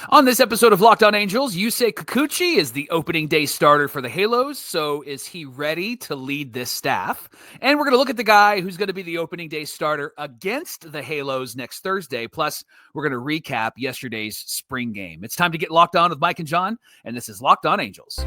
On this episode of Locked On Angels, Yusei Kikuchi is the opening day starter for the Halos. So is he ready to lead this staff? And we're going to look at the guy who's going to be the opening day starter against the Halos next Thursday. Plus, we're going to recap yesterday's spring game. It's time to get locked on with Mike and John, and this is Locked On Angels.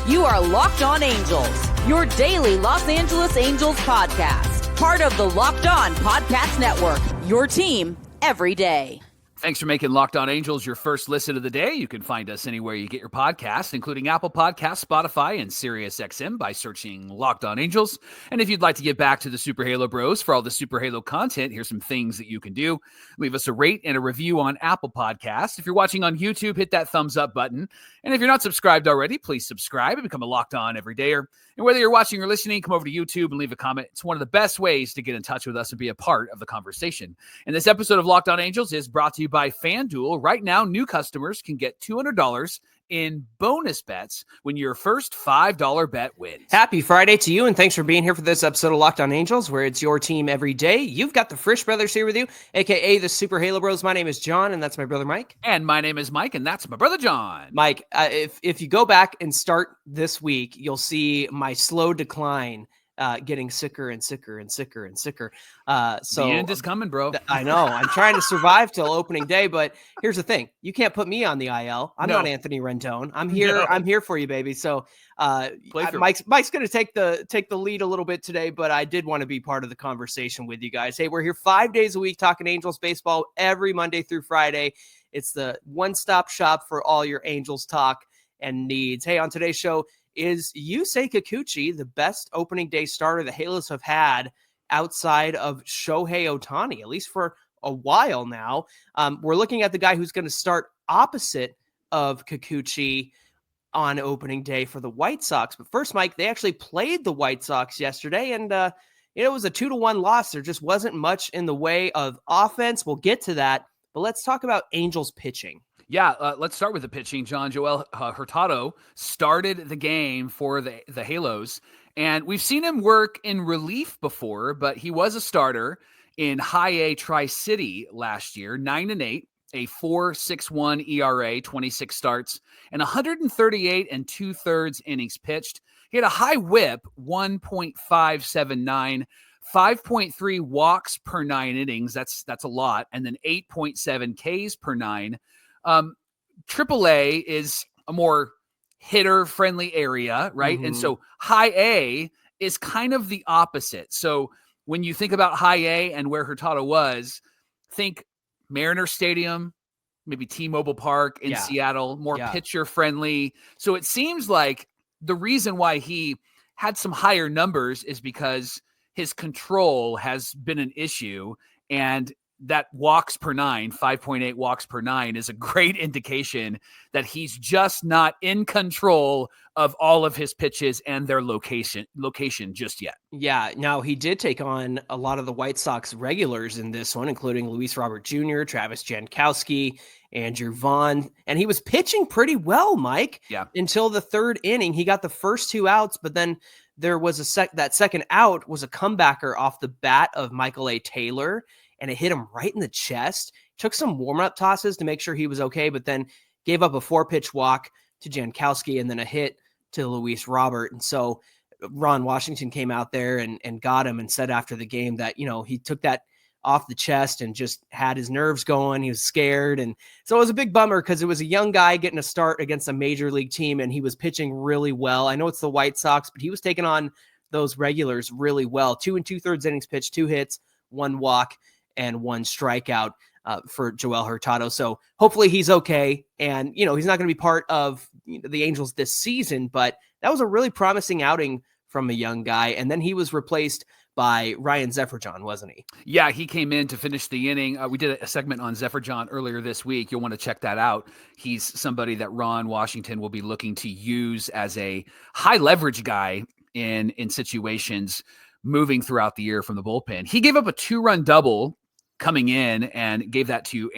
You are Locked On Angels, your daily Los Angeles Angels podcast. Part of the Locked On Podcast Network, your team every day. Thanks for making Locked On Angels your first listen of the day. You can find us anywhere you get your podcasts, including Apple Podcasts, Spotify, and SiriusXM by searching Locked On Angels. And if you'd like to get back to the Super Halo Bros for all the Super Halo content, here's some things that you can do. Leave us a rate and a review on Apple Podcasts. If you're watching on YouTube, hit that thumbs up button. And if you're not subscribed already, please subscribe and become a Locked On Everydayer. And whether you're watching or listening, come over to YouTube and leave a comment. It's one of the best ways to get in touch with us and be a part of the conversation. And this episode of Locked On Angels is brought to you by FanDuel. Right now, new customers can get $200 in bonus bets when your first $5 bet wins. Happy Friday to you, and thanks for being here for this episode of Locked On Angels, where it's your team every day. You've got the Frisch Brothers here with you, a.k.a. the Super Halo Bros. My name is John, and that's my brother Mike. And my name is Mike, and that's my brother John. Mike, if you go back and start this week, you'll see my slow decline getting sicker and sicker and sicker and sicker. So the end is coming, bro. I know. I'm trying to survive till opening day, but here's the thing: you can't put me on the IL. I'm not Anthony Rendon. I'm here. No. I'm here for you, baby. So Mike's going to take the lead a little bit today, but I did want to be part of the conversation with you guys. Hey, we're here 5 days a week talking Angels baseball every Monday through Friday. It's the one-stop shop for all your Angels talk and needs. Hey, on today's show, is Yusei Kikuchi the best opening day starter the Halos have had outside of Shohei Ohtani, at least for a while now? We're looking at the guy who's going to start opposite of Kikuchi on opening day for the White Sox. But first, Mike, they actually played the White Sox yesterday, and it was a 2-1 loss. There just wasn't much in the way of offense. We'll get to that, but let's talk about Angels pitching. Yeah, let's start with the pitching. Joel Hurtado started the game for the Halos, and we've seen him work in relief before, but he was a starter in High A Tri-City last year, 9-8, a 4.61 ERA, 26 starts, and 138 2/3 innings pitched. He had a high whip, 1.579, 5.3 walks per 9 innings. That's a lot, and then 8.7 Ks per 9. AAA is a more hitter-friendly area, right? Mm-hmm. And so High A is kind of the opposite. So when you think about High A and where Hurtado was, think Mariner Stadium, maybe T-Mobile Park in Seattle, more pitcher-friendly. So it seems like the reason why he had some higher numbers is because his control has been an issue, and that walks per 9, 5.8 walks per 9 is a great indication that he's just not in control of all of his pitches and their location just yet. Yeah. Now he did take on a lot of the White Sox regulars in this one, including Luis Robert Jr., Travis Jankowski, Andrew Vaughn, and he was pitching pretty well, Mike. Yeah. Until the third inning, he got the first 2 outs, but then there was that second out was a comebacker off the bat of Michael A. Taylor, and it hit him right in the chest. Took some warm-up tosses to make sure he was okay, but then gave up a 4-pitch walk to Jankowski and then a hit to Luis Robert. And so Ron Washington came out there and got him and said after the game that, he took that off the chest and just had his nerves going. He was scared. And so it was a big bummer because it was a young guy getting a start against a major league team, and he was pitching really well. I know it's the White Sox, but he was taking on those regulars really well. 2 2/3 innings pitched, 2 hits, 1 walk, and 1 strikeout for Joel Hurtado. So hopefully he's okay. And, he's not going to be part of the Angels this season, but that was a really promising outing from a young guy. And then he was replaced by Ryan Zephyr-John, wasn't he? Yeah, he came in to finish the inning. We did a segment on Zephyr-John earlier this week. You'll want to check that out. He's somebody that Ron Washington will be looking to use as a high leverage guy in situations moving throughout the year from the bullpen. He gave up a 2-run double coming in and gave it up to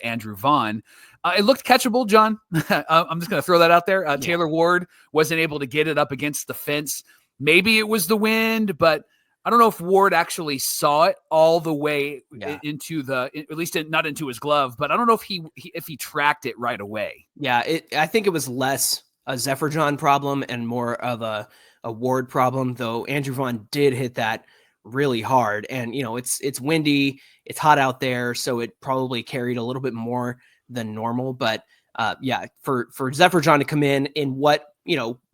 Andrew Vaughn. It looked catchable, John. I'm just going to throw that out there. Taylor Ward wasn't able to get it up against the fence. Maybe it was the wind, but I don't know if Ward actually saw it all the way Yeah. into at least not into his glove, but I don't know if he tracked it right away. Yeah, I think it was less a Zephyr John problem and more of a Ward problem, though Andrew Vaughn did hit that really hard. And, it's windy, it's hot out there, so it probably carried a little bit more than normal. But for Zephyr John to come in what,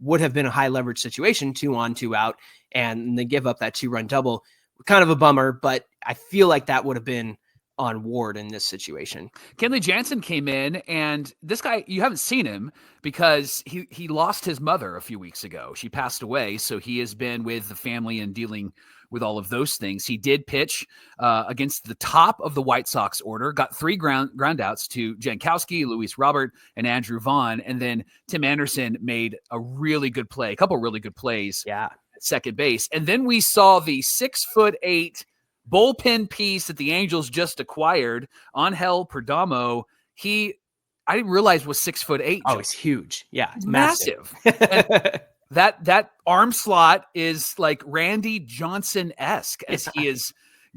would have been a high leverage situation, 2 on, 2 out, and then give up that 2-run double, kind of a bummer. But I feel like that would have been on Ward in this situation. Kenley Jansen came in, and this guy, you haven't seen him because he lost his mother a few weeks ago. She passed away, so he has been with the family and dealing with all of those things. He did pitch against the top of the White Sox order, got 3 ground outs to Jankowski, Luis Robert, and Andrew Vaughn, and then Tim Anderson made a really good play, a couple really good plays at second base. And then we saw the 6'8" bullpen piece that the Angels just acquired, Angel Perdomo. I didn't realize was 6'8". Oh, he's huge. Yeah, it's massive. that arm slot is like Randy Johnson-esque as he is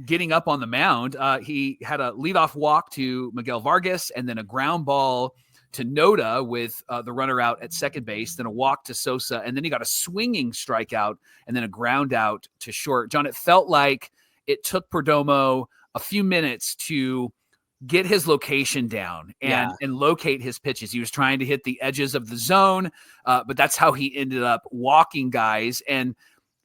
getting up on the mound. He had a leadoff walk to Miguel Vargas and then a ground ball to Noda with the runner out at second base, then a walk to Sosa, and then he got a swinging strikeout and then a ground out to short. John, it felt like it took Perdomo a few minutes to get his location down and locate his pitches. He was trying to hit the edges of the zone, but that's how he ended up walking guys. And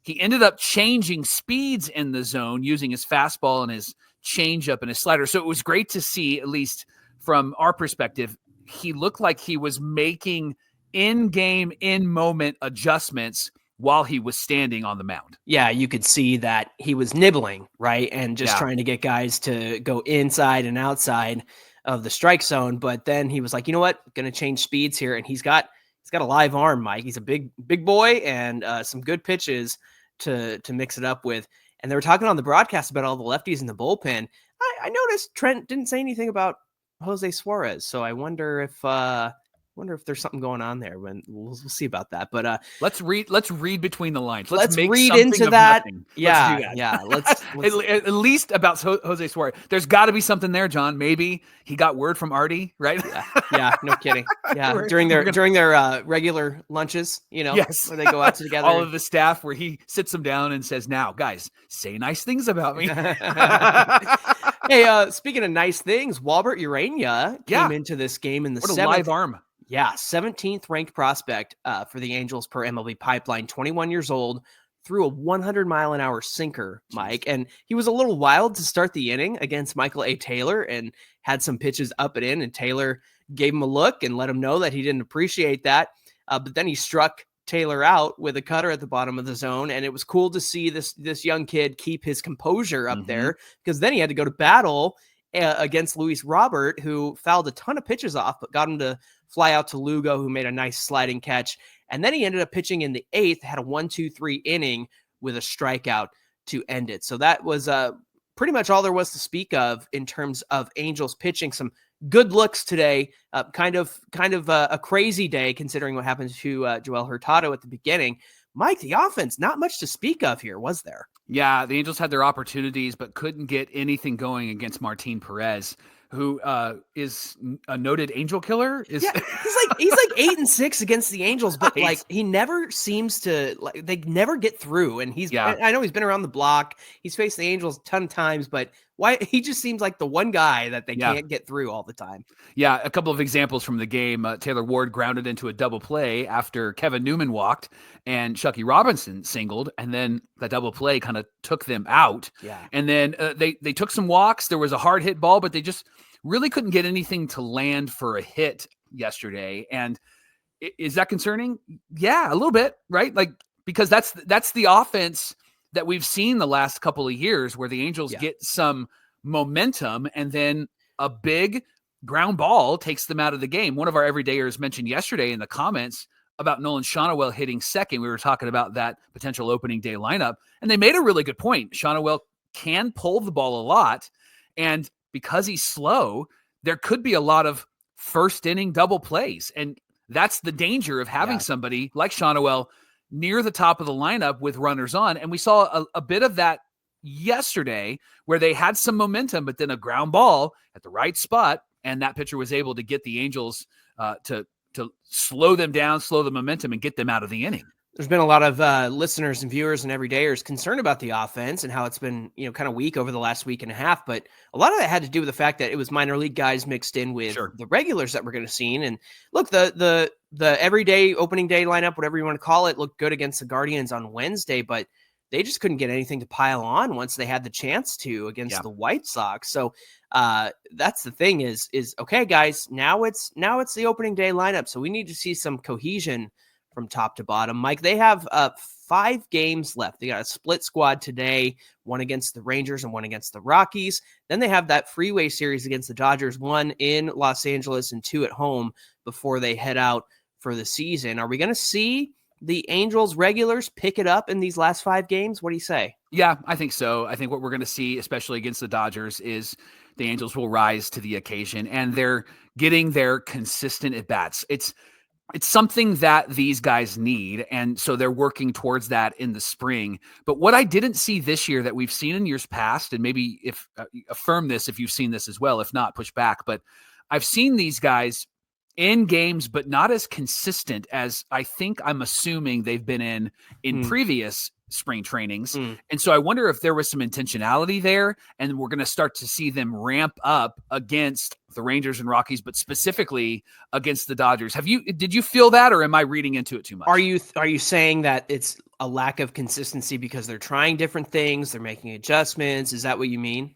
he ended up changing speeds in the zone using his fastball and his changeup and his slider. So it was great to see, at least from our perspective, he looked like he was making in-game, in-moment adjustments while he was standing on the mound. Yeah, you could see that he was nibbling, right? And just trying to get guys to go inside and outside of the strike zone. But then he was like, you know what? Going to change speeds here. And he's got a live arm, Mike. He's a big boy and some good pitches to mix it up with. And they were talking on the broadcast about all the lefties in the bullpen. I noticed Trent didn't say anything about Jose Suarez. So I wonder if there's something going on there. When we'll see about that. But let's read between the lines. Let's make read something into of that. Nothing. Yeah, let's do that. yeah. Let's at least about Jose Suarez. There's got to be something there, John. Maybe he got word from Artie, right? Yeah, no kidding. Yeah, during their regular lunches, yes, where they go out together. All of the staff, where he sits them down and says, "Now, guys, say nice things about me." Hey, speaking of nice things, Walbert Urania came into this game in the 7th. Live arm. Yeah, 17th ranked prospect for the Angels per MLB Pipeline, 21 years old, threw a 100-mile-an-hour sinker, Mike. And he was a little wild to start the inning against Michael A. Taylor and had some pitches up and in, and Taylor gave him a look and let him know that he didn't appreciate that. But then he struck Taylor out with a cutter at the bottom of the zone, and it was cool to see this young kid keep his composure up there, because then he had to go to battle against Luis Robert, who fouled a ton of pitches off, but got him to fly out to Lugo, who made a nice sliding catch. And then he ended up pitching in the 8th, had a 1-2-3 inning with a strikeout to end it. So that was pretty much all there was to speak of in terms of Angels pitching. Some good looks today, kind of a crazy day considering what happened to Joel Hurtado at the beginning. Mike, the offense, not much to speak of here, was there? Yeah, the Angels had their opportunities, but couldn't get anything going against Martin Perez, who is a noted Angel killer. He's like 8-6 against the Angels, but like he never seems to they never get through. And I know he's been around the block. He's faced the Angels a ton of times, but why he just seems like the one guy that they can't get through all the time. Yeah, a couple of examples from the game. Taylor Ward grounded into a double play after Kevin Newman walked and Chucky Robinson singled, and then the double play kind of took them out. Yeah, and then they took some walks. There was a hard hit ball, but they just really couldn't get anything to land for a hit yesterday. And is that concerning? Yeah, a little bit, right? Like, because that's the offense that we've seen the last couple of years, where the Angels get some momentum and then a big ground ball takes them out of the game. One of our everydayers mentioned yesterday in the comments about Nolan Shonowell hitting second. We were talking about that potential opening day lineup, and they made a really good point. Shonowell can pull the ball a lot, and because he's slow, there could be a lot of first inning double plays. And that's the danger of having somebody like Shonowell near the top of the lineup with runners on. And we saw a bit of that yesterday where they had some momentum, but then a ground ball at the right spot, and that pitcher was able to get the Angels to slow them down, slow the momentum, and get them out of the inning. There's been a lot of listeners and viewers and everydayers concerned about the offense and how it's been, kind of weak over the last week and a half. But a lot of that had to do with the fact that it was minor league guys mixed in with the regulars that we're going to see. And look, the everyday opening day lineup, whatever you want to call it, looked good against the Guardians on Wednesday, but they just couldn't get anything to pile on once they had the chance to against the White Sox. So that's the thing is okay, guys, now it's the opening day lineup. So we need to see some cohesion from top to bottom. Mike, they have 5 games left. They got a split squad today, one against the Rangers and one against the Rockies. Then they have that freeway series against the Dodgers, 1 in Los Angeles and 2 at home before they head out for the season. Are we going to see the Angels regulars pick it up in these last 5 games? What do you say? Yeah, I think so. I think what we're going to see, especially against the Dodgers, is the Angels will rise to the occasion, and they're getting their consistent at-bats. It's something that these guys need, and so they're working towards that in the spring. But what I didn't see this year that we've seen in years past, and maybe if affirm this if you've seen this as well, if not, push back. But I've seen these guys in games, but not as consistent as I'm assuming they've been in previous spring trainings. And so I wonder if there was some intentionality there, and we're going to start to see them ramp up against the Rangers and Rockies, but specifically against the Dodgers. Did you feel that, or am I reading into it too much? Are you saying that it's a lack of consistency because they're trying different things, they're making adjustments? Is that what you mean?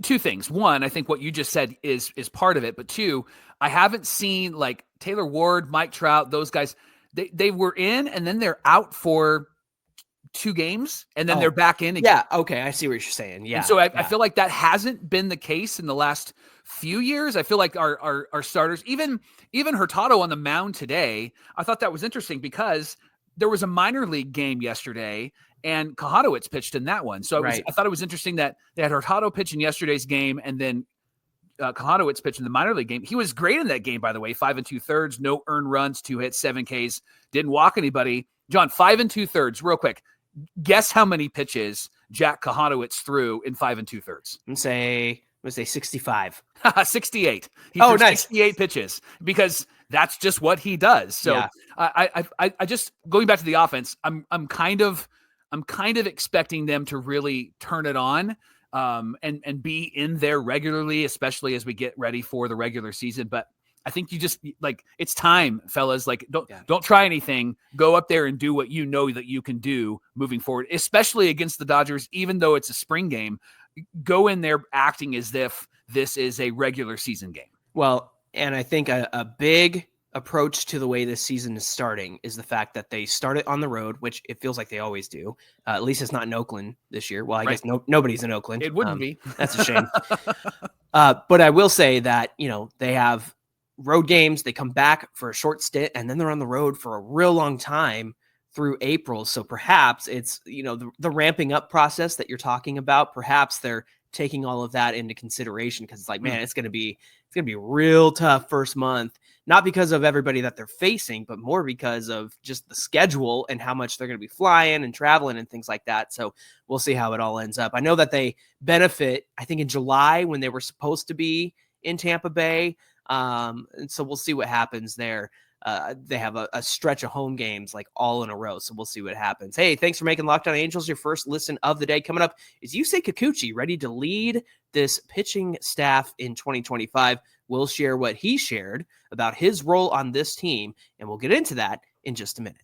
Two things. One, I think what you just said is part of it, but two, I haven't seen like Taylor Ward, Mike Trout, those guys. They were in, and then they're out for 2 games, and then they're back in again. Yeah, okay, I see what you're saying. Yeah. And so I feel like that hasn't been the case in the last few years. I feel like our starters, even Hurtado on the mound today, I thought that was interesting because there was a minor league game yesterday, and Kahadowitz pitched in that one. So I thought it was interesting that they had Hurtado pitch in yesterday's game, and then Kahadowitz pitched in the minor league game. He was great in that game, by the way. 5 2/3, no earned runs, 2 hits, 7 Ks, didn't walk anybody. John, 5 2/3, real quick. Guess how many pitches Jack Kahadowitz threw in 5 2/3? I'm gonna say 65. 68. He threw 68 pitches because that's just what he does. So I just going back to the offense, I'm kind of expecting them to really turn it on and be in there regularly, especially as we get ready for the regular season. But I think you just it's time, fellas. Don't try anything. Go up there and do what you know that you can do moving forward, especially against the Dodgers. Even though it's a spring game, go in there acting as if this is a regular season game. Well, and I think a big approach to the way this season is starting is the fact that they start it on the road, which it feels like they always do. At least it's not in Oakland this year. Well, I guess nobody's in Oakland. It wouldn't be. That's a shame. But I will say that they have road games, they come back for a short stint, and then they're on the road for a real long time through April. So perhaps it's, the ramping up process that you're talking about, perhaps they're taking all of that into consideration because it's like, man, it's going to be real tough first month, not because of everybody that they're facing, but more because of just the schedule and how much they're going to be flying and traveling and things like that. So we'll see how it all ends up. I know that they benefit, I think in July when they were supposed to be in Tampa Bay. And so we'll see what happens there. They have a stretch of home games all in a row. So we'll see what happens. Hey, thanks for making Locked On Angels your first listen of the day. Coming up is Yusei Kikuchi, ready to lead this pitching staff in 2025. We'll share what he shared about his role on this team, and we'll get into that in just a minute.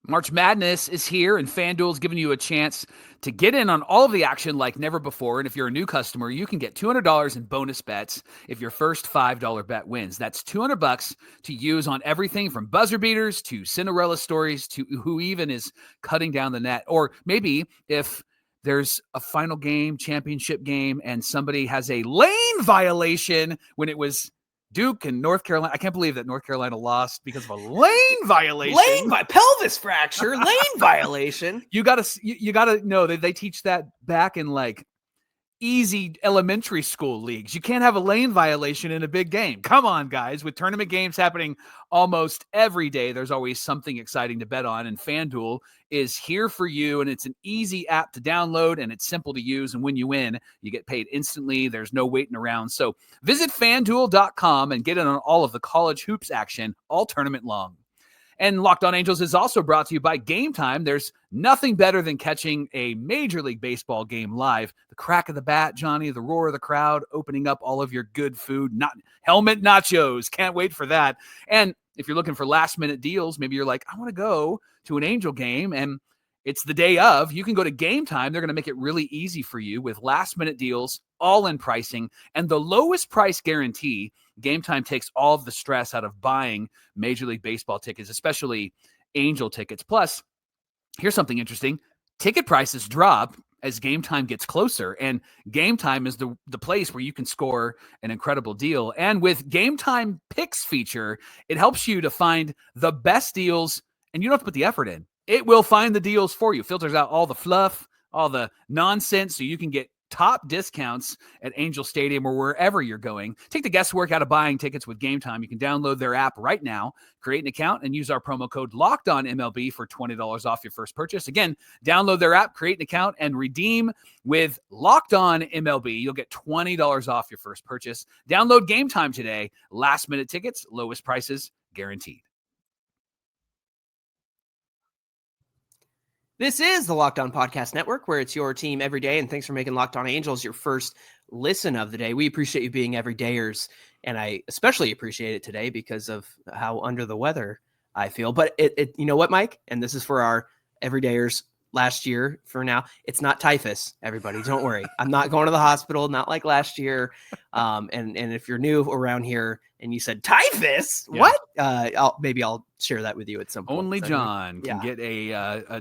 March Madness is here, and FanDuel's giving you a chance to get in on all of the action like never before. And if you're a new customer, you can get $200 in bonus bets if your first $5 bet wins. That's $200 to use on everything from buzzer beaters to Cinderella stories to who even is cutting down the net. Or maybe if there's a final game, championship game, and somebody has a lane violation when it was Duke and North Carolina. I can't believe that North Carolina lost because of a lane violation. Pelvis fracture, lane violation. You gotta know that they teach that back in easy elementary school leagues. You can't have a lane violation in a big game. Come on, guys. With tournament games happening almost every day, there's always something exciting to bet on, and FanDuel is here for you, and it's an easy app to download, and it's simple to use, and when you win, you get paid instantly. There's no waiting around. So visit FanDuel.com and get in on all of the college hoops action all tournament long. And Locked On Angels is also brought to you by Game Time. There's nothing better than catching a Major League Baseball game live. The crack of the bat, Johnny, the roar of the crowd, opening up all of your good food, helmet nachos. Can't wait for that. And if you're looking for last-minute deals, maybe you're like, I want to go to an Angel game, and it's the day of. You can go to Game Time. They're going to make it really easy for you with last-minute deals, all-in pricing, and the lowest price guarantee. Game Time takes all of the stress out of buying Major League Baseball tickets, especially Angel tickets. Plus, here's something interesting. Ticket prices drop as Game Time gets closer, and Game Time is the place where you can score an incredible deal. And with Game Time Picks feature, it helps you to find the best deals, and you don't have to put the effort in. It will find the deals for you, filters out all the fluff, all the nonsense, so you can get top discounts at Angel Stadium or wherever you're going. Take the guesswork out of buying tickets with Game Time. You can download their app right now, create an account, and use our promo code LOCKEDONMLB for $20 off your first purchase. Again, download their app, create an account, and redeem with LOCKEDONMLB. You'll get $20 off your first purchase. Download Game Time today. Last-minute tickets, lowest prices, guaranteed. This is the Locked On Podcast Network, where it's your team every day, and thanks for making Locked On Angels your first listen of the day. We appreciate you being everydayers, and I especially appreciate it today because of how under the weather I feel. But it you know what, Mike? And this is for our everydayers last year. For now, it's not typhus, everybody. Don't worry. I'm not going to the hospital, not like last year. And if you're new around here and you said typhus, Yeah. what? I'll share that with you at some point. Only So, John can yeah. get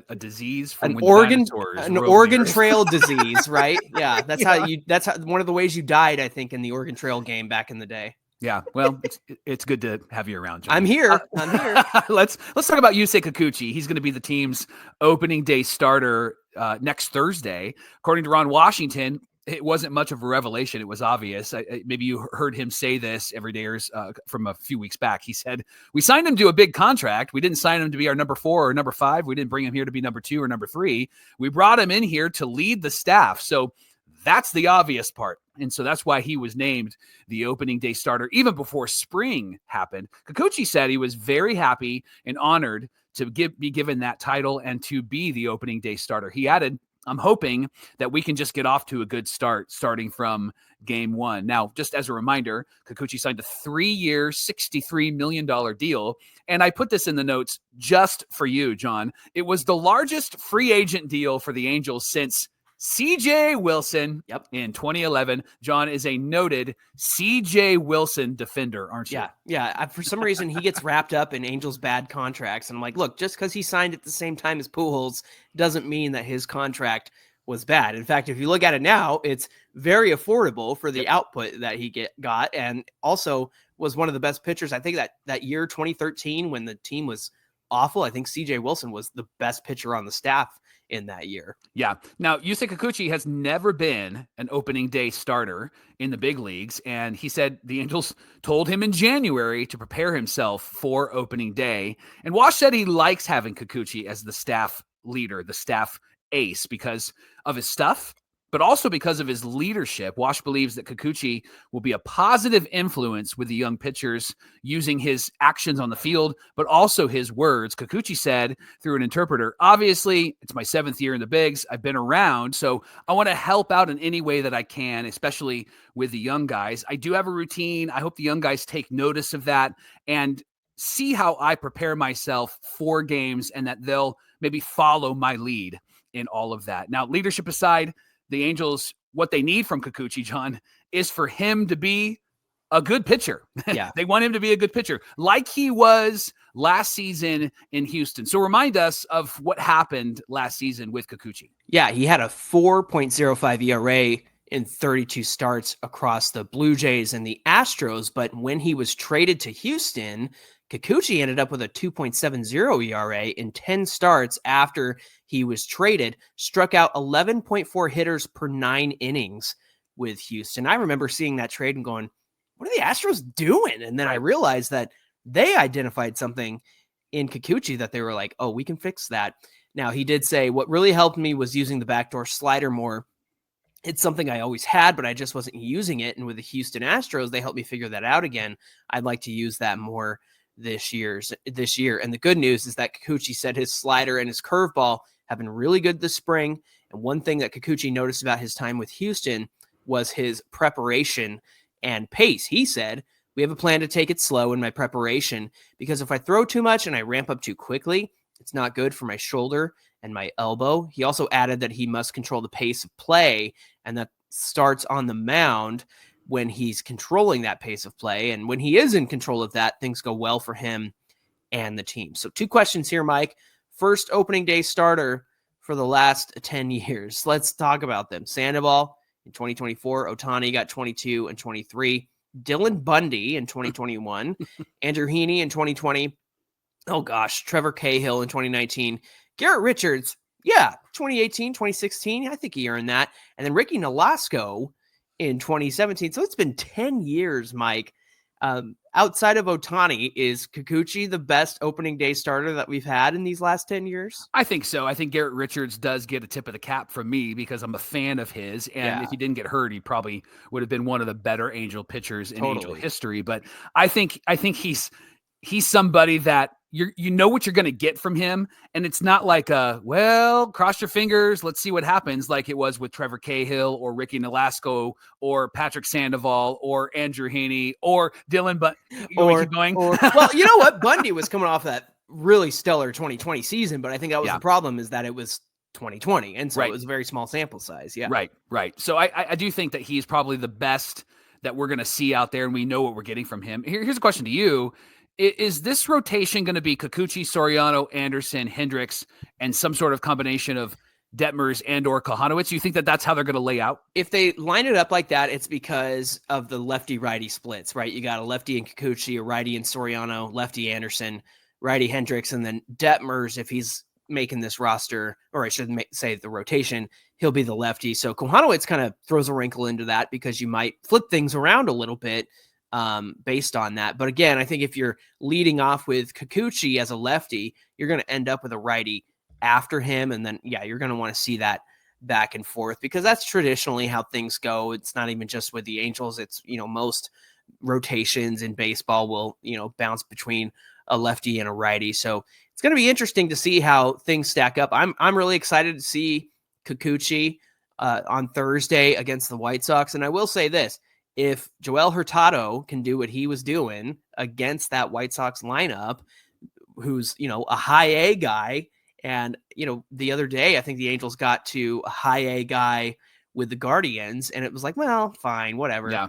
a disease from An when Oregon, dinosaurs an roamed Oregon the earth. Trail disease, right? Yeah, that's Yeah. that's one of the ways you died, I think, in the Oregon Trail game back in the day. Yeah, well, it's good to have you around, John. I'm here. I'm here. Let's talk about Yusei Kikuchi. He's going to be the team's opening day starter next Thursday. According to Ron Washington, it wasn't much of a revelation. It was obvious. Maybe you heard him say this, everydayers, from a few weeks back. He said, we signed him to a big contract. We didn't sign him to be our number 4 or number 5. We didn't bring him here to be number 2 or number 3. We brought him in here to lead the staff. So that's the obvious part. And so that's why he was named the opening day starter even before spring happened. Kikuchi said he was very happy and honored to be given that title and to be the opening day starter. He added, I'm hoping that we can just get off to a good start starting from game 1. Now, just as a reminder, Kikuchi signed a 3-year, $63 million deal. And I put this in the notes just for you, John. It was the largest free agent deal for the Angels since C.J. Wilson in 2011. John is a noted C.J. Wilson defender, aren't you? Yeah. For some reason, he gets wrapped up in Angels' bad contracts. And I'm like, look, just because he signed at the same time as Pujols doesn't mean that his contract was bad. In fact, if you look at it now, it's very affordable for the output that he got, and also was one of the best pitchers. I think that year, 2013, when the team was awful, I think C.J. Wilson was the best pitcher on the staff in that year. Yeah. Now, Yusei Kikuchi has never been an opening day starter in the big leagues. And he said the Angels told him in January to prepare himself for opening day. And Wash said he likes having Kikuchi as the staff leader, the staff ace, because of his stuff, but also because of his leadership. Wash believes that Kikuchi will be a positive influence with the young pitchers using his actions on the field, but also his words. Kikuchi said through an interpreter, obviously, it's my 7th year in the bigs. I've been around, so I want to help out in any way that I can, especially with the young guys. I do have a routine. I hope the young guys take notice of that and see how I prepare myself for games and that they'll maybe follow my lead in all of that. Now, leadership aside, the Angels, what they need from Kikuchi, John, is for him to be a good pitcher. Yeah. They want him to be a good pitcher like he was last season in Houston. So remind us of what happened last season with Kikuchi. Yeah, he had a 4.05 ERA in 32 starts across the Blue Jays and the Astros. But when he was traded to Houston, Kikuchi ended up with a 2.70 ERA in 10 starts after he was traded, struck out 11.4 hitters per 9 innings with Houston. I remember seeing that trade and going, what are the Astros doing? And then I realized that they identified something in Kikuchi that they were like, oh, we can fix that. Now, he did say what really helped me was using the backdoor slider more. It's something I always had, but I just wasn't using it. And with the Houston Astros, they helped me figure that out again. I'd like to use that more this year. And the good news is that Kikuchi said his slider and his curveball have been really good this spring. And one thing that Kikuchi noticed about his time with Houston was his preparation and pace. He said, we have a plan to take it slow in my preparation because if I throw too much and I ramp up too quickly, it's not good for my shoulder and my elbow. He also added that he must control the pace of play, and that starts on the mound when he's controlling that pace of play. And when he is in control of that, things go well for him and the team. So 2 questions here, Mike. First opening day starter for the last 10 years. Let's talk about them. Sandoval in 2024, Ohtani got 22 and 23. Dylan Bundy in 2021, Andrew Heaney in 2020. Oh gosh, Trevor Cahill in 2019, Garrett Richards, 2018, 2016. I think he earned that. And then Ricky Nolasco in 2017. So it's been 10 years, Mike. Outside of Ohtani, is Kikuchi the best opening day starter that we've had in these last 10 years? I think so. I think Garrett Richards does get a tip of the cap from me because I'm a fan of his. And if he didn't get hurt, he probably would have been one of the better Angel pitchers in Angel history. But I think he's somebody that you know what you're going to get from him. And it's not like cross your fingers, let's see what happens, like it was with Trevor Cahill or Ricky Nolasco or Patrick Sandoval or Andrew Heaney or Dylan, but keep going. Well, you know what? Bundy was coming off that really stellar 2020 season, but I think that was the problem, is that it was 2020. And so it was a very small sample size. Yeah. Right. So I do think that he's probably the best that we're going to see out there, and we know what we're getting from him. Here's a question to you. Is this rotation going to be Kikuchi, Soriano, Anderson, Hendricks, and some sort of combination of Detmers and or Kohanowitz? You think that that's how they're going to lay out? If they line it up like that, it's because of the lefty-righty splits, right? You got a lefty in Kikuchi, a righty in Soriano, lefty Anderson, righty Hendricks, and then Detmers, if he's making this roster, or I should say the rotation, he'll be the lefty. So Kohanowitz kind of throws a wrinkle into that because you might flip things around a little bit based on that. But again, I think if you're leading off with Kikuchi as a lefty, you're going to end up with a righty after him. And then, you're going to want to see that back and forth because that's traditionally how things go. It's not even just with the Angels. It's, most rotations in baseball will, bounce between a lefty and a righty. So it's going to be interesting to see how things stack up. I'm really excited to see Kikuchi on Thursday against the White Sox. And I will say this, if Joel Hurtado can do what he was doing against that White Sox lineup, who's, a high A guy, and, the other day, I think the Angels got to a high A guy with the Guardians, and it was like, well, fine, whatever. Yeah.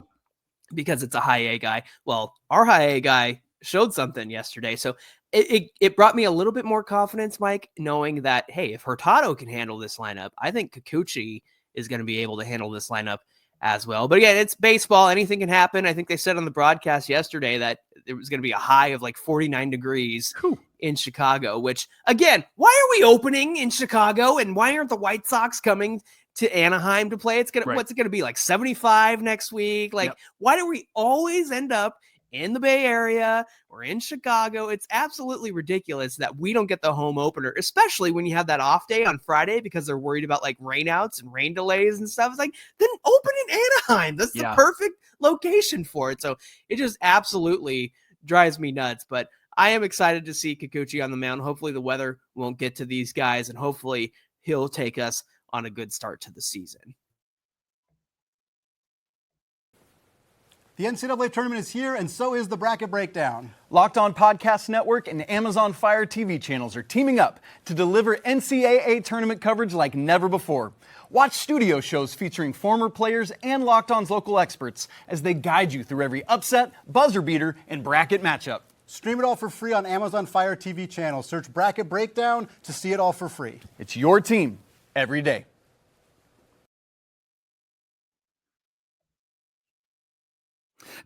Because it's a high A guy. Well, our high A guy showed something yesterday. So it brought me a little bit more confidence, Mike, knowing that, hey, if Hurtado can handle this lineup, I think Kikuchi is going to be able to handle this lineup as well. But again, it's baseball. Anything can happen. I think they said on the broadcast yesterday that it was going to be a high of like 49 degrees in Chicago, which again, why are we opening in Chicago and why aren't the White Sox coming to Anaheim to play? It's going to, what's it going to be, like 75 next week? Like, why do we always end up in the Bay Area or in Chicago? It's absolutely ridiculous that we don't get the home opener, especially when you have that off day on Friday because they're worried about like rainouts and rain delays and stuff. It's like, then open in Anaheim. That's the perfect location for it. So it just absolutely drives me nuts. But I am excited to see Kikuchi on the mound. Hopefully the weather won't get to these guys, and hopefully he'll take us on a good start to the season. The NCAA tournament is here, and so is the bracket breakdown. Locked On Podcast Network and Amazon Fire TV channels are teaming up to deliver NCAA tournament coverage like never before. Watch studio shows featuring former players and Locked On's local experts as they guide you through every upset, buzzer beater, and bracket matchup. Stream it all for free on Amazon Fire TV channel. Search Bracket Breakdown to see it all for free. It's your team every day.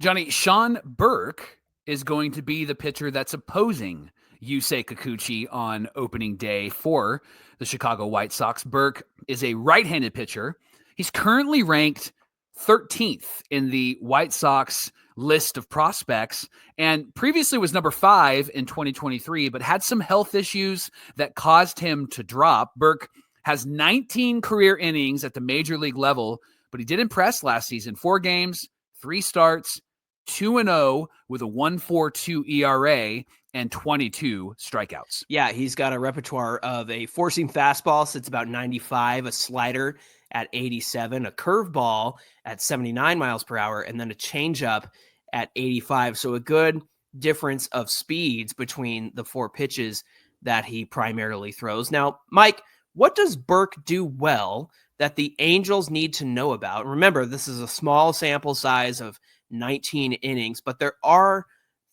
Johnny, Sean Burke is going to be the pitcher that's opposing Yusei Kikuchi on opening day for the Chicago White Sox. Burke is a right-handed pitcher. He's currently ranked 13th in the White Sox list of prospects, and previously was number 5 in 2023, but had some health issues that caused him to drop. Burke has 19 career innings at the major league level, but he did impress last season. 4 games, 3 starts, 2-0 with a 1.42 ERA and 22 strikeouts. Yeah, he's got a repertoire of a four-seam fastball, sits about 95, a slider at 87, a curveball at 79 miles per hour, and then a changeup at 85. So a good difference of speeds between the 4 pitches that he primarily throws. Now, Mike, what does Burke do well that the Angels need to know about? Remember, this is a small sample size of 19 innings, but there are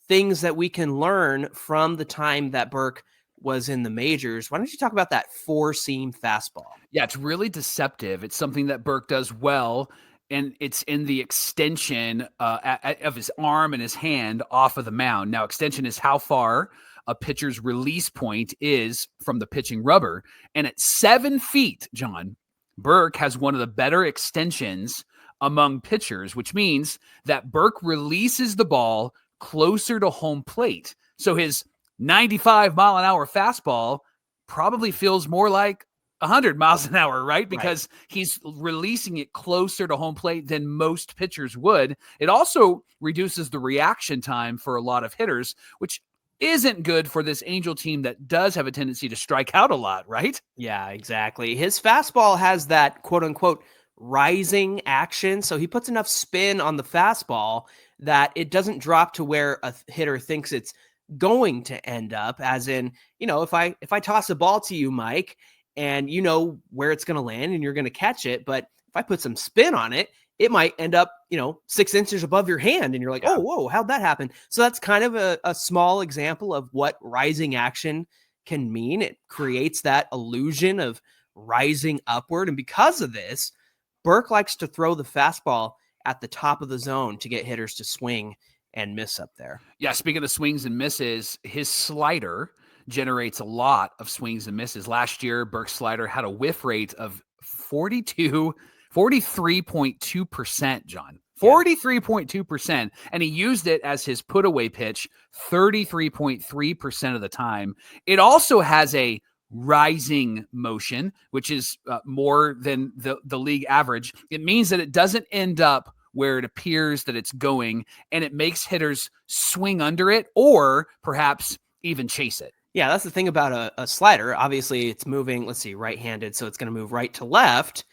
things that we can learn from the time that Burke was in the majors. Why don't you talk about that 4-seam fastball? Yeah, it's really deceptive. It's something that Burke does well, and it's in the extension of his arm and his hand off of the mound. Now, extension is how far a pitcher's release point is from the pitching rubber. And at 7 feet, John, Burke has one of the better extensions among pitchers, which means that Burke releases the ball closer to home plate. So his 95-mile-an-hour fastball probably feels more like 100 miles an hour, right? Because he's releasing it closer to home plate than most pitchers would. It also reduces the reaction time for a lot of hitters, which isn't good for this Angel team that does have a tendency to strike out a lot, right? Yeah, exactly. His fastball has that quote-unquote rising action, so he puts enough spin on the fastball that it doesn't drop to where a hitter thinks it's going to end up. As in, if I toss a ball to you, Mike, and you know where it's going to land and you're going to catch it, but if I put some spin on it, it might end up, 6 inches above your hand. And you're like, oh, whoa, how'd that happen? So that's kind of a small example of what rising action can mean. It creates that illusion of rising upward. And because of this, Burke likes to throw the fastball at the top of the zone to get hitters to swing and miss up there. Yeah, speaking of swings and misses, his slider generates a lot of swings and misses. Last year, Burke's slider had a whiff rate of 43.2%, John. 43.2%. And he used it as his put away pitch 33.3% of the time. It also has a rising motion, which is more than the league average. It means that it doesn't end up where it appears that it's going, and it makes hitters swing under it or perhaps even chase it. Yeah, that's the thing about a slider. Obviously, it's moving, right-handed, so it's going to move right to left.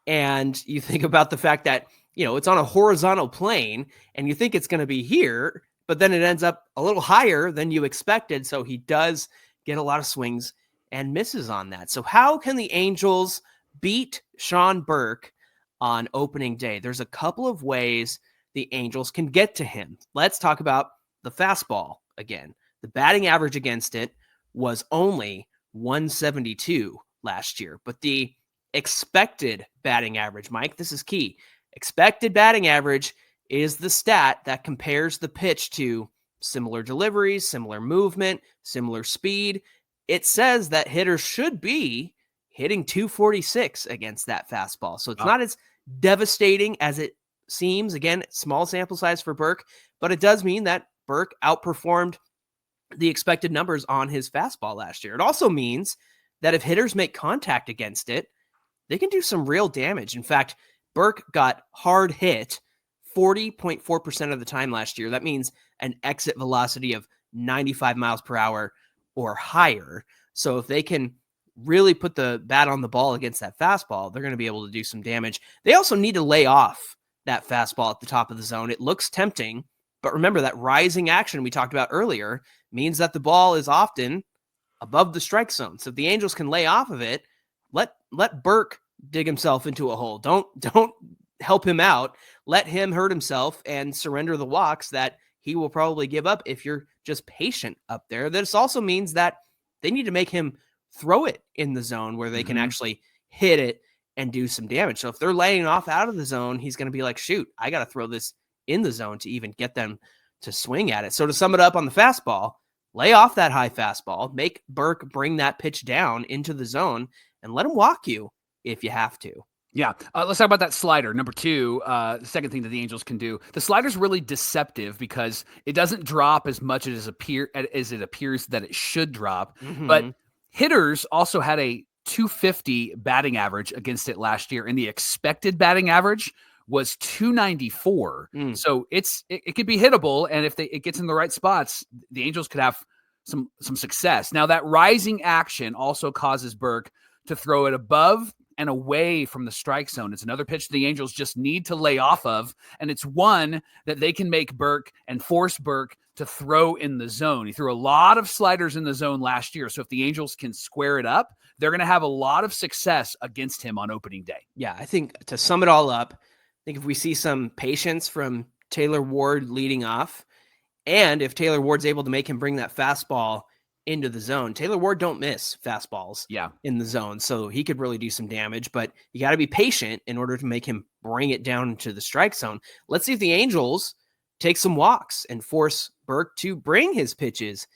And you think about the fact that, it's on a horizontal plane, and you think it's going to be here, but then it ends up a little higher than you expected. So he does get a lot of swings and misses on that. So how can the Angels beat Sean Burke on opening day? There's a couple of ways the Angels can get to him. Let's talk about the fastball again. The batting average against it was only 172 last year, but the expected batting average, Mike, this is key. Expected batting average is the stat that compares the pitch to similar deliveries, similar movement, similar speed. It says that hitters should be hitting 246 against that fastball. So it's not as devastating as it seems. Again, small sample size for Burke, but it does mean that Burke outperformed the expected numbers on his fastball last year. It also means that if hitters make contact against it, they can do some real damage. In fact, Burke got hard hit 40.4% of the time last year. That means an exit velocity of 95 miles per hour or higher. So if they can really put the bat on the ball against that fastball, they're going to be able to do some damage. They also need to lay off that fastball at the top of the zone. It looks tempting, but remember that rising action we talked about earlier means that the ball is often above the strike zone. So if the Angels can lay off of it, let Burke dig himself into a hole. Don't help him out. Let him hurt himself and surrender the walks that he will probably give up if you're just patient up there. This also means that they need to make him throw it in the zone where they can actually hit it and do some damage. So if they're laying off out of the zone, he's going to be like, shoot, I got to throw this in the zone to even get them to swing at it. So to sum it up on the fastball, lay off that high fastball, make Burke bring that pitch down into the zone, and let him walk you if you have to. Yeah. Let's talk about that slider. Number two, the second thing that the Angels can do. The slider's really deceptive because it doesn't drop as much as it appears that it should drop. But hitters also had a 250 batting average against it last year, and the expected batting average was 294. So it could be hittable, and if it gets in the right spots, the Angels could have some success. Now, that rising action also causes Burke to throw it above and away from the strike zone. It's another pitch the Angels just need to lay off of, and it's one that they can make Burke and force Burke to throw in the zone. He threw a lot of sliders in the zone last year, so if the Angels can square it up, they're going to have a lot of success against him on opening day. Yeah, I think to sum it all up, I think if we see some patience from Taylor Ward leading off, and if Taylor Ward's able to make him bring that fastball into the zone. Taylor Ward don't miss fastballs in the zone, so he could really do some damage, but you got to be patient in order to make him bring it down to the strike zone. Let's see if the Angels take some walks and force Burke to bring his pitches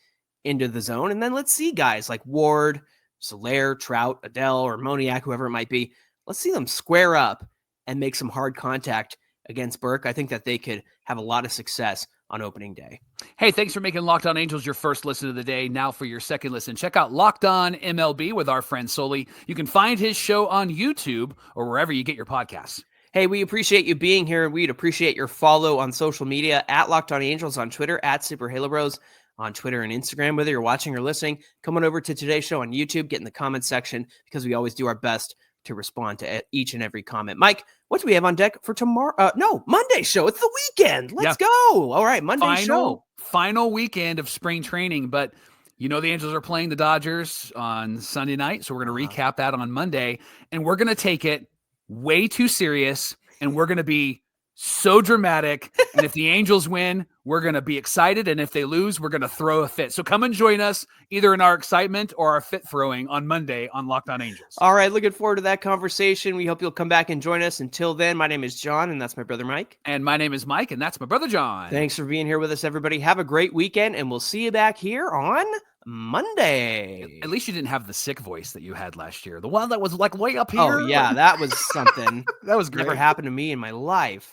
into the zone, and then let's see guys like Ward, Soler, Trout, Adele, or Moniak, whoever it might be, let's see them square up and make some hard contact against Burke. I think that they could have a lot of success on opening day. Hey, thanks for making Locked On Angels your first listen of the day. Now for your second listen, check out Locked On MLB with our friend Sully. You can find his show on YouTube or wherever you get your podcasts. Hey, we appreciate you being here. We'd appreciate your follow on social media at Locked On Angels on Twitter, at Super Halo Bros on Twitter and Instagram. Whether you're watching or listening, come on over to today's show on YouTube, get in the comment section because we always do our best to respond to each and every comment. Mike, what do we have on deck for tomorrow? Monday show. It's the weekend. Let's go. All right, Monday show. Final weekend of spring training, but the Angels are playing the Dodgers on Sunday night, so we're going to recap that on Monday, and we're going to take it way too serious, and we're going to be so dramatic, and if the Angels win, we're going to be excited, and if they lose, we're going to throw a fit. So come and join us either in our excitement or our fit throwing on Monday on Locked On Angels. All right, looking forward to that conversation. We hope you'll come back and join us. Until then, my name is John, and that's my brother Mike. And my name is Mike, and that's my brother John. Thanks for being here with us, everybody. Have a great weekend, and we'll see you back here on Monday. At least you didn't have the sick voice that you had last year. The one that was like way up here. Oh, yeah, that was something. That was great. Never happened to me in my life.